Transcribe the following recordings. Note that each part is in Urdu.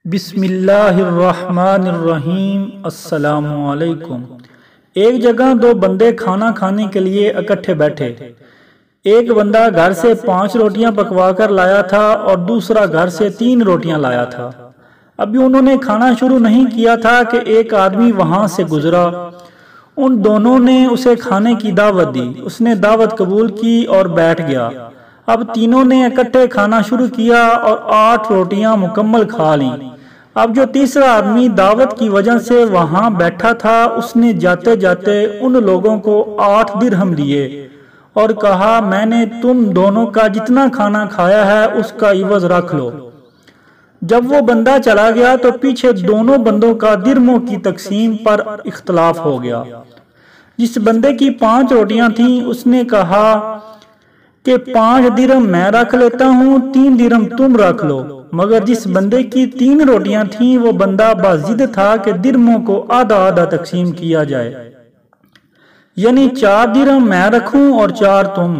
بسم اللہ الرحمن الرحیم۔ السلام علیکم۔ ایک جگہ دو بندے کھانا کھانے کے لیے اکٹھے بیٹھے۔ ایک بندہ گھر سے 5 روٹیاں پکوا کر لایا تھا اور دوسرا گھر سے 3 روٹیاں لایا تھا۔ ابھی انہوں نے کھانا شروع نہیں کیا تھا کہ ایک آدمی وہاں سے گزرا۔ ان دونوں نے اسے کھانے کی دعوت دی۔ اس نے دعوت قبول کی اور بیٹھ گیا۔ اب تینوں نے اکٹھے کھانا شروع کیا اور 8 روٹیاں مکمل کھا لیں۔ اب جو تیسرا آدمی دعوت کی وجہ سے وہاں بیٹھا تھا، اس نے جاتے جاتے ان لوگوں کو 8 درہم دیے اور کہا، میں نے تم دونوں کا جتنا کھانا کھایا ہے اس کا عوض رکھ لو۔ جب وہ بندہ چلا گیا تو پیچھے دونوں بندوں کا درہموں کی تقسیم پر اختلاف ہو گیا۔ جس بندے کی 5 روٹیاں تھیں اس نے کہا کہ 5 درہم میں رکھ لیتا ہوں، 3 درہم تم رکھ لو۔ مگر جس بندے کی 3 روٹیاں تھیں وہ بندہ باضد تھا کہ درہموں کو آدھا آدھا تقسیم کیا جائے، یعنی 4 درہم میں رکھوں اور 4 تم۔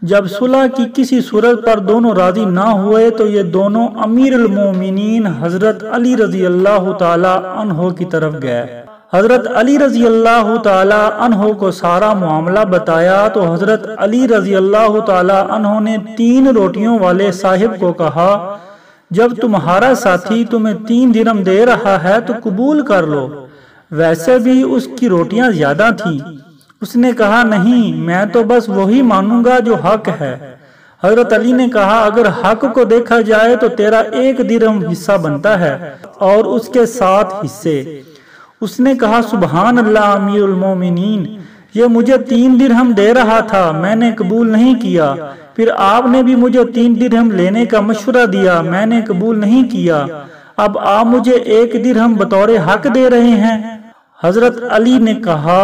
جب صلح کی کسی صورت پر دونوں راضی نہ ہوئے تو یہ دونوں امیر المومنین حضرت علی رضی اللہ تعالی عنہ کی طرف گئے۔ حضرت علی رضی اللہ تعالی عنہ کو سارا معاملہ بتایا تو حضرت علی رضی اللہ تعالی عنہ نے 3 روٹیوں والے صاحب کو کہا، جب تمہارا ساتھی تمہیں 3 درہم دے رہا ہے تو قبول کر لو، ویسے بھی اس کی روٹیاں زیادہ تھیں۔ اس نے کہا، نہیں، میں تو بس وہی مانوں گا جو حق ہے۔ حضرت علی نے کہا، اگر حق کو دیکھا جائے تو تیرا 1 درہم حصہ بنتا ہے اور اس کے 7 حصے۔ اس نے کہا، سبحان اللہ امیر المومنین، یہ مجھے 3 درہم دے رہا تھا، میں نے قبول نہیں کیا۔ پھر آپ نے بھی مجھے 3 درہم لینے کا مشورہ دیا، میں نے قبول نہیں کیا۔ اب آپ مجھے 1 درہم بطور حق دے رہے ہیں۔ حضرت علی نے کہا،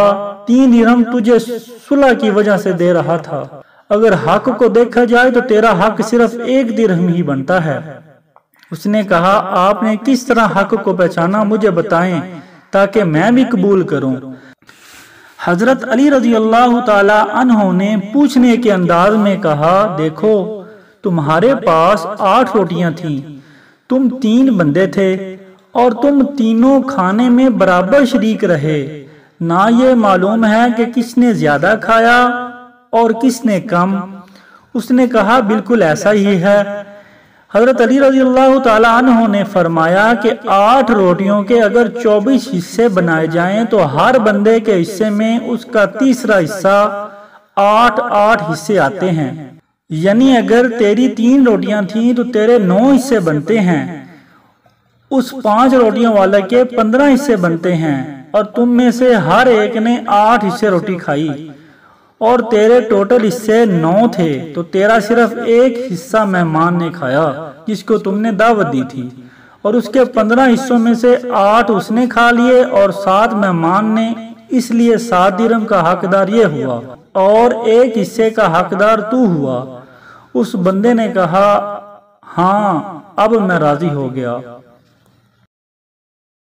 3 درہم تجھے صلح کی وجہ سے دے رہا تھا، اگر حق کو دیکھا جائے تو تیرا حق صرف 1 درہم ہی بنتا ہے۔ اس نے کہا، آپ نے کس طرح حق کو پہچانا، مجھے بتائیں تاکہ میں بھی قبول کروں۔ حضرت علی رضی اللہ تعالی عنہ نے پوچھنے کے انداز میں کہا، دیکھو، تمہارے پاس 8 روٹیاں تھیں، تم 3 بندے تھے اور تم تینوں کھانے میں برابر شریک رہے، نہ یہ معلوم ہے کہ کس نے زیادہ کھایا اور کس نے کم۔ اس نے کہا، بالکل ایسا ہی ہے۔ حضرت علی رضی اللہ تعالی عنہ نے فرمایا کہ 8 روٹیوں کے اگر 24 حصے بنائے جائیں تو ہر بندے کے حصے میں اس کا تیسرا حصہ 8 حصے آتے ہیں، یعنی اگر تیری 3 روٹیاں تھیں تو تیرے 9 حصے بنتے ہیں، اس 5 روٹیوں والے کے 15 حصے بنتے ہیں، اور تم میں سے ہر ایک نے 8 حصے روٹی کھائی اور تیرے ٹوٹل حصے 9 تھے، تو تیرا صرف 1 حصہ مہمان نے کھایا جس کو تم نے دعوت دی تھی، اور اس کے 15 حصوں میں سے 8 اس نے کھا لیے اور 7 مہمان نے، اس لیے 7 درہم کا حقدار یہ ہوا اور 1 حصے کا حقدار تو ہوا۔ اس بندے نے کہا، ہاں، اب میں راضی ہو گیا۔